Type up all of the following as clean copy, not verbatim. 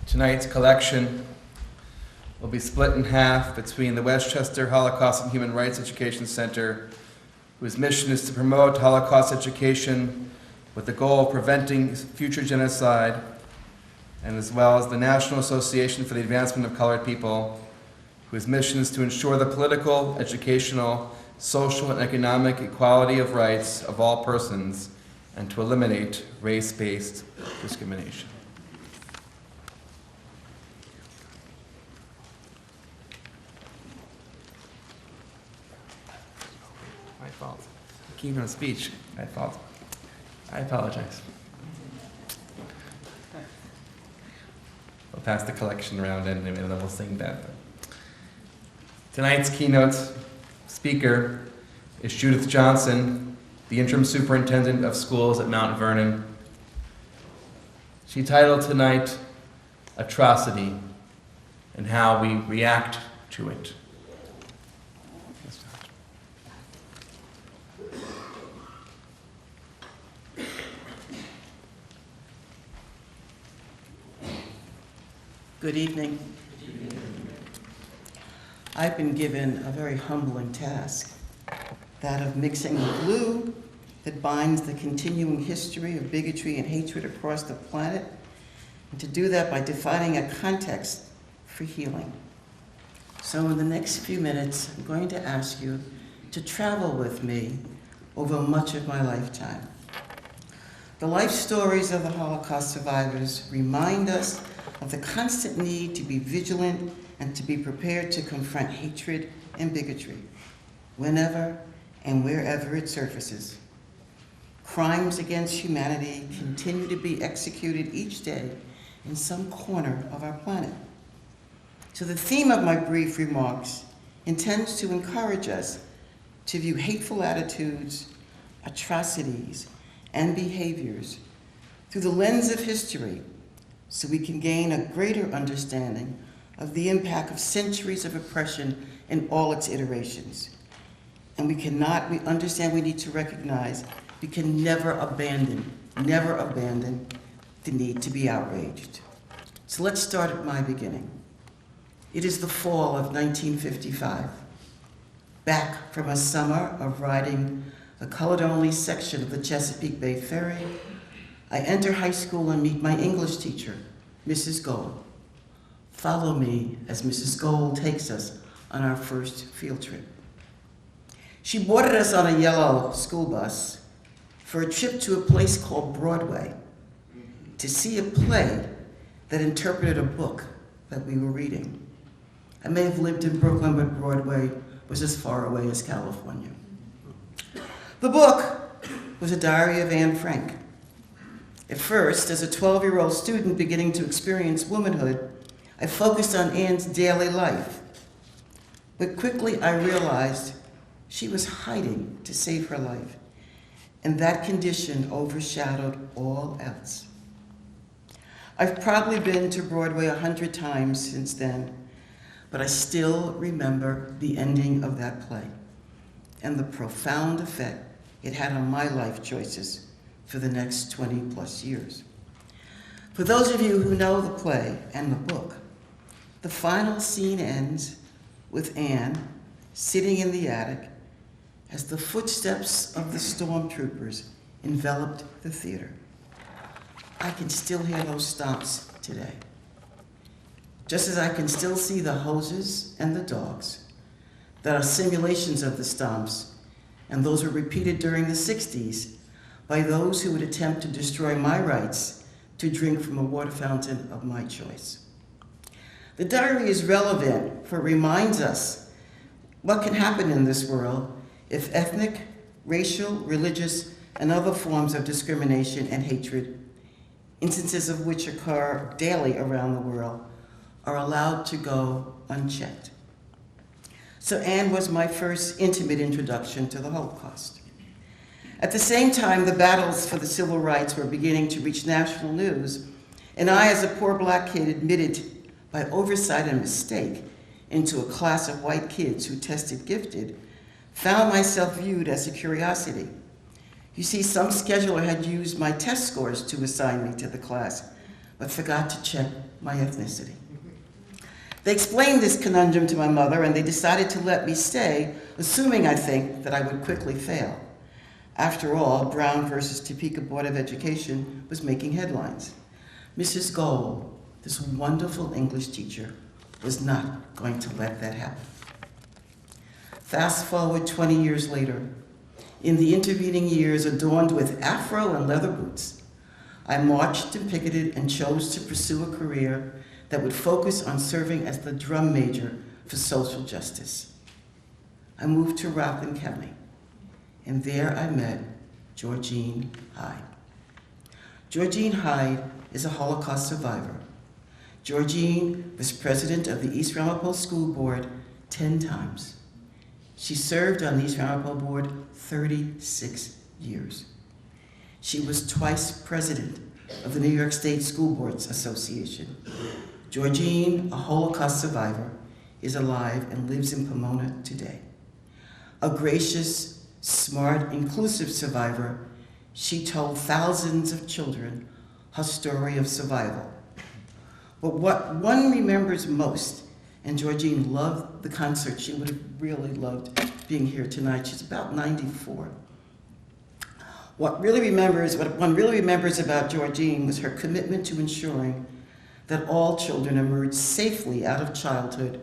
Tonight's collection will be split in half between the Westchester Holocaust and Human Rights Education Center, whose mission is to promote Holocaust education with the goal of preventing future genocide, and as well as the National Association for the Advancement of Colored People, whose mission is to ensure the political, educational, social, and economic equality of rights of all persons and to eliminate race-based discrimination. My fault. Keeping a speech. My fault. I apologize. We'll pass the collection around and then we'll sing that. Tonight's keynote speaker is Judith Johnson, the interim superintendent of schools at Mount Vernon. She titled tonight, Atrocity and How We React to It. Good evening. I've been given a very humbling task, that of mixing the glue that binds the continuing history of bigotry and hatred across the planet, and to do that by defining a context for healing. So in the next few minutes, I'm going to ask you to travel with me over much of my lifetime. The life stories of the Holocaust survivors remind us of the constant need to be vigilant and to be prepared to confront hatred and bigotry whenever and wherever it surfaces. Crimes against humanity continue to be executed each day in some corner of our planet. So the theme of my brief remarks intends to encourage us to view hateful attitudes, atrocities, and behaviors through the lens of history, so we can gain a greater understanding of the impact of centuries of oppression in all its iterations. And we understand we need to recognize we can never abandon the need to be outraged. So let's start at my beginning. It is the fall of 1955. Back from a summer of riding the colored-only section of the Chesapeake Bay Ferry, I enter high school and meet my English teacher, Mrs. Gold. Follow me as Mrs. Gold takes us on our first field trip. She boarded us on a yellow school bus for a trip to a place called Broadway to see a play that interpreted a book that we were reading. I may have lived in Brooklyn, but Broadway was as far away as California. The book was a diary of Anne Frank. At first, as a 12-year-old student beginning to experience womanhood, I focused on Anne's daily life. But quickly I realized she was hiding to save her life, and that condition overshadowed all else. I've probably been to Broadway 100 times since then, but I still remember the ending of that play and the profound effect it had on my life choices for the next 20 plus years. For those of you who know the play and the book, the final scene ends with Anne sitting in the attic as the footsteps of the stormtroopers enveloped the theater. I can still hear those stomps today. Just as I can still see the hoses and the dogs that are simulations of the stomps, and those were repeated during the 60s by those who would attempt to destroy my rights to drink from a water fountain of my choice. The diary is relevant, for it reminds us what can happen in this world if ethnic, racial, religious, and other forms of discrimination and hatred, instances of which occur daily around the world, are allowed to go unchecked. So Anne was my first intimate introduction to the Holocaust. At the same time, the battles for the civil rights were beginning to reach national news, and I, as a poor black kid admitted by oversight and mistake into a class of white kids who tested gifted, found myself viewed as a curiosity. You see, some scheduler had used my test scores to assign me to the class, but forgot to check my ethnicity. They explained this conundrum to my mother, and they decided to let me stay, assuming, I think, that I would quickly fail. After all, Brown versus Topeka Board of Education was making headlines. Mrs. Gold, this wonderful English teacher, was not going to let that happen. Fast forward 20 years later, in the intervening years adorned with afro and leather boots, I marched and picketed and chose to pursue a career that would focus on serving as the drum major for social justice. I moved to Rockland County, and there I met Georgine Hyde. Georgine Hyde is a Holocaust survivor. Georgine was president of the East Ramapo School Board 10 times. She served on the East Ramapo Board 36 years. She was twice president of the New York State School Boards Association. Georgine, a Holocaust survivor, is alive and lives in Pomona today. A gracious, smart, inclusive survivor, she told thousands of children her story of survival. But what one remembers most, and Georgine loved the concert, she would have really loved being here tonight. She's about 94. What one really remembers about Georgine was her commitment to ensuring that all children emerge safely out of childhood,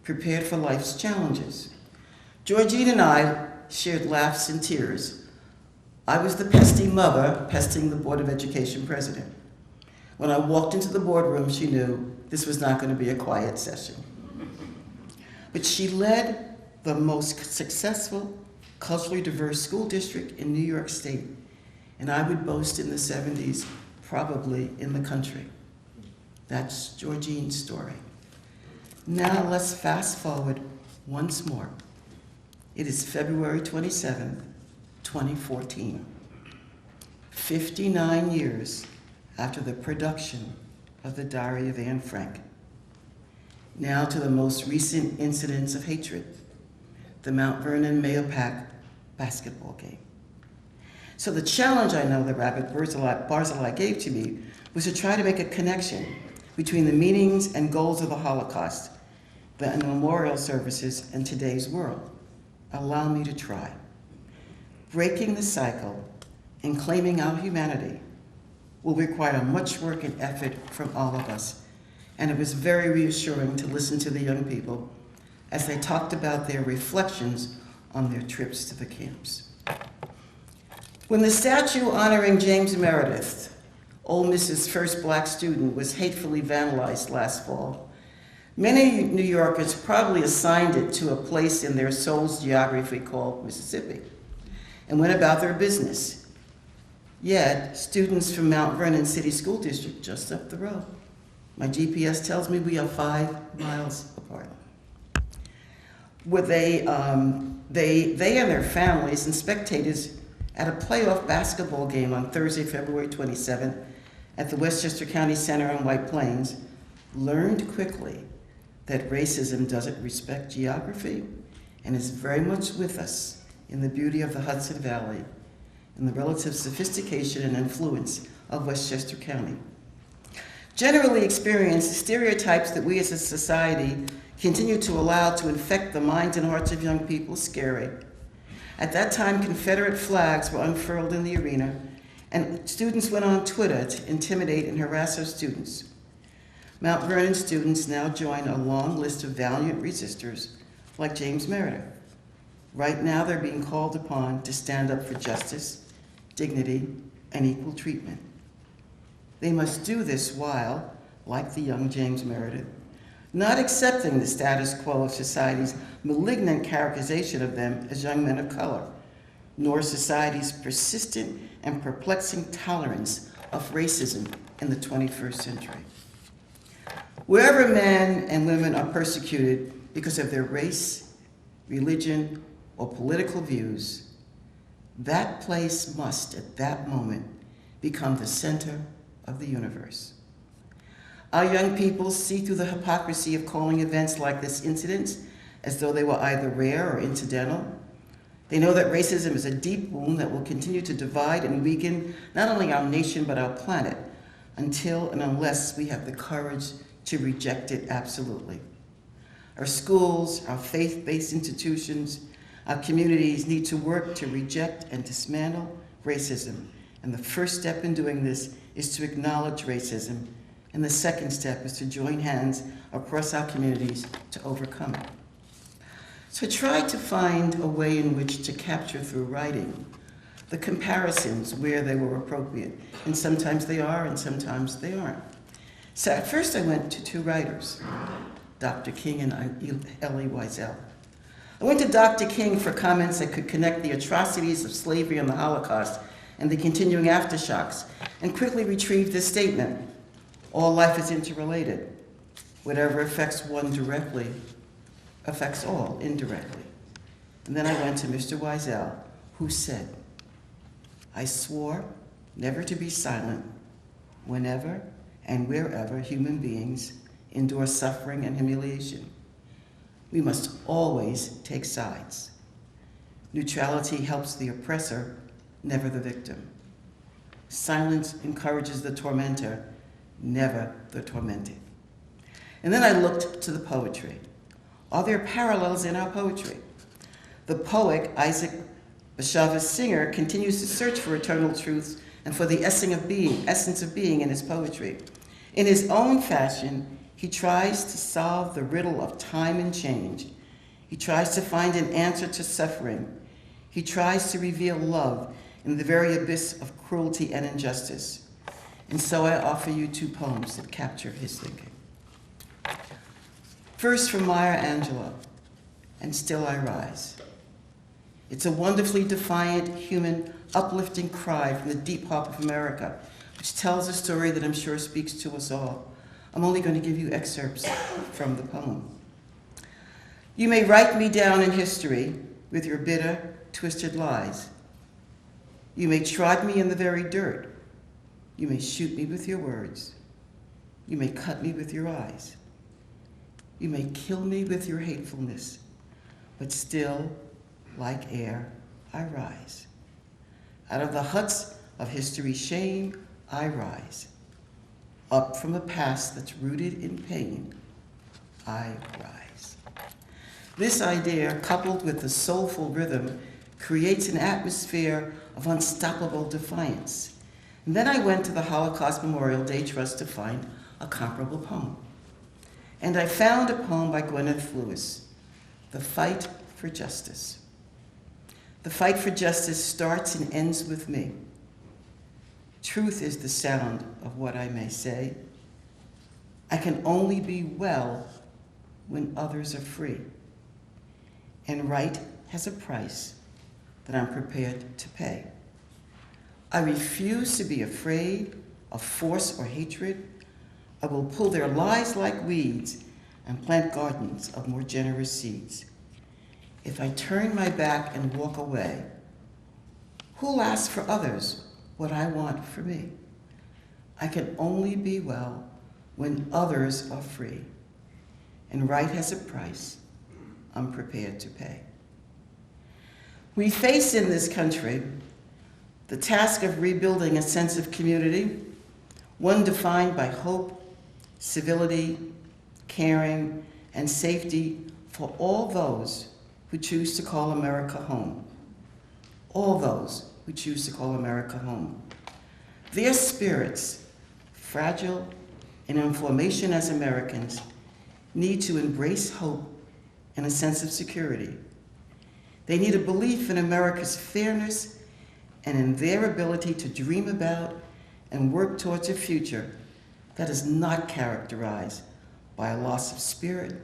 prepared for life's challenges. Georgine and I shared laughs and tears. I was the pesty mother, pesting the Board of Education president. When I walked into the boardroom, she knew this was not going to be a quiet session. But she led the most successful, culturally diverse school district in New York State, and I would boast in the 70s, probably in the country. That's Georgine's story. Now let's fast forward once more. It is February 27th, 2014. 59 years after the production of the Diary of Anne Frank. Now to the most recent incidents of hatred, the Mount Vernon Mahopac basketball game. So the challenge I know that Rabbi Barzilai gave to me was to try to make a connection between the meanings and goals of the Holocaust, the memorial services, and today's world. Allow me to try. Breaking the cycle and claiming our humanity will require much work and effort from all of us, and it was very reassuring to listen to the young people as they talked about their reflections on their trips to the camps. When the statue honoring James Meredith, Ole Miss's first black student, was hatefully vandalized last fall, many New Yorkers probably assigned it to a place in their soul's geography called Mississippi and went about their business. Yet, students from Mount Vernon City School District, just up the road, my GPS tells me we are 5 miles apart. Were they and their families and spectators at a playoff basketball game on Thursday, February 27th at the Westchester County Center in White Plains, learned quickly that racism doesn't respect geography and is very much with us in the beauty of the Hudson Valley and the relative sophistication and influence of Westchester County. Generally experienced stereotypes that we as a society continue to allow to infect the minds and hearts of young people scary. At that time, Confederate flags were unfurled in the arena, and students went on Twitter to intimidate and harass our students. Mount Vernon students now join a long list of valiant resistors like James Meredith. Right now, they're being called upon to stand up for justice, dignity, and equal treatment. They must do this while, like the young James Meredith, not accepting the status quo of society's malignant characterization of them as young men of color, nor society's persistent and perplexing tolerance of racism in the 21st century. Wherever men and women are persecuted because of their race, religion, or political views, that place must, at that moment, become the center of the universe. Our young people see through the hypocrisy of calling events like this incidents as though they were either rare or incidental. They know that racism is a deep wound that will continue to divide and weaken not only our nation but our planet, until and unless we have the courage to reject it absolutely. Our schools, our faith-based institutions, our communities need to work to reject and dismantle racism. And the first step in doing this is to acknowledge racism. And the second step is to join hands across our communities to overcome it. So I tried to find a way in which to capture through writing the comparisons where they were appropriate. And sometimes they are, and sometimes they aren't. So at first I went to two writers, Dr. King and Elie Wiesel. I went to Dr. King for comments that could connect the atrocities of slavery and the Holocaust and the continuing aftershocks, and quickly retrieved this statement: all life is interrelated. Whatever affects one directly affects all indirectly. And then I went to Mr. Wiesel, who said, I swore never to be silent whenever and wherever human beings endure suffering and humiliation. We must always take sides. Neutrality helps the oppressor, never the victim. Silence encourages the tormentor, never the tormented. And then I looked to the poetry. Are there parallels in our poetry? The poet, Isaac Bashevis Singer, continues to search for eternal truths and for the essence of being in his poetry. In his own fashion, he tries to solve the riddle of time and change. He tries to find an answer to suffering. He tries to reveal love in the very abyss of cruelty and injustice. And so I offer you two poems that capture his thinking. First from Maya Angelou, And Still I Rise. It's a wonderfully defiant, human, uplifting cry from the deep heart of America, which tells a story that I'm sure speaks to us all. I'm only going to give you excerpts from the poem. You may write me down in history with your bitter, twisted lies. You may trod me in the very dirt. You may shoot me with your words. You may cut me with your eyes. You may kill me with your hatefulness, but still, like air, I rise. Out of the huts of history's shame, I rise. Up from a past that's rooted in pain, I rise. This idea, coupled with the soulful rhythm, creates an atmosphere of unstoppable defiance. And then I went to the Holocaust Memorial Day Trust to find a comparable poem. And I found a poem by Gwyneth Lewis, The Fight for Justice. The fight for justice starts and ends with me. Truth is the sound of what I may say. I can only be well when others are free. And right has a price that I'm prepared to pay. I refuse to be afraid of force or hatred. I will pull their lies like weeds and plant gardens of more generous seeds. If I turn my back and walk away, who'll ask for others what I want for me? I can only be well when others are free, and right has a price I'm prepared to pay. We face in this country the task of rebuilding a sense of community, one defined by hope, civility, caring, and safety for all those who choose to call America home. All those who choose to call America home. Their spirits, fragile and in formation as Americans, need to embrace hope and a sense of security. They need a belief in America's fairness and in their ability to dream about and work towards a future that is not characterized by a loss of spirit,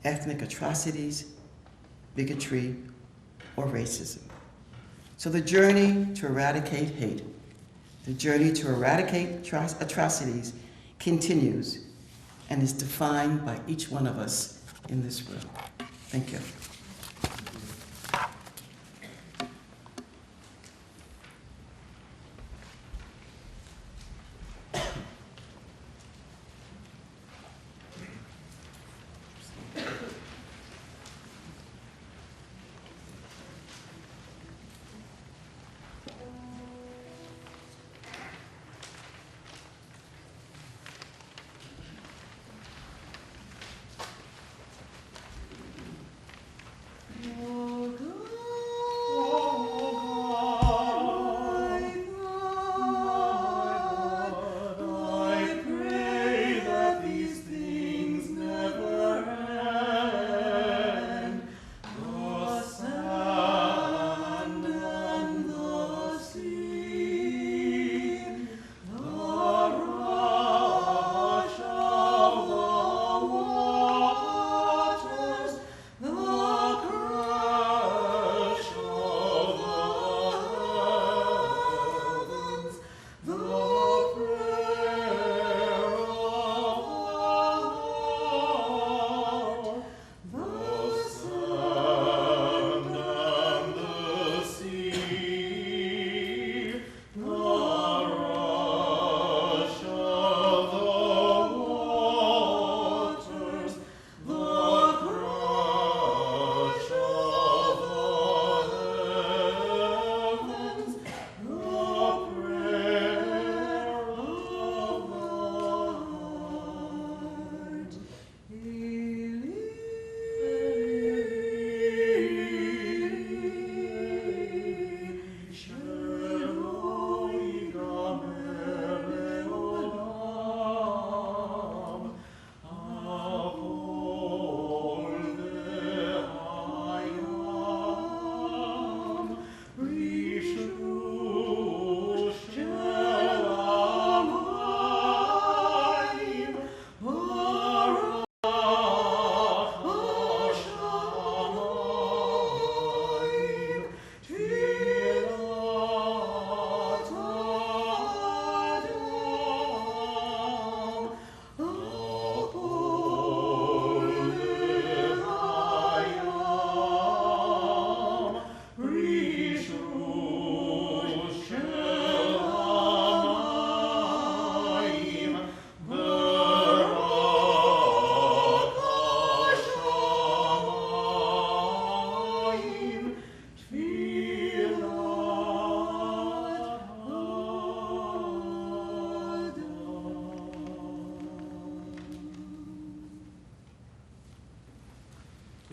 ethnic atrocities, bigotry, or racism. So the journey to eradicate hate, the journey to eradicate atrocities continues and is defined by each one of us in this room. Thank you.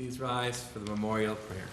please rise for the memorial prayer.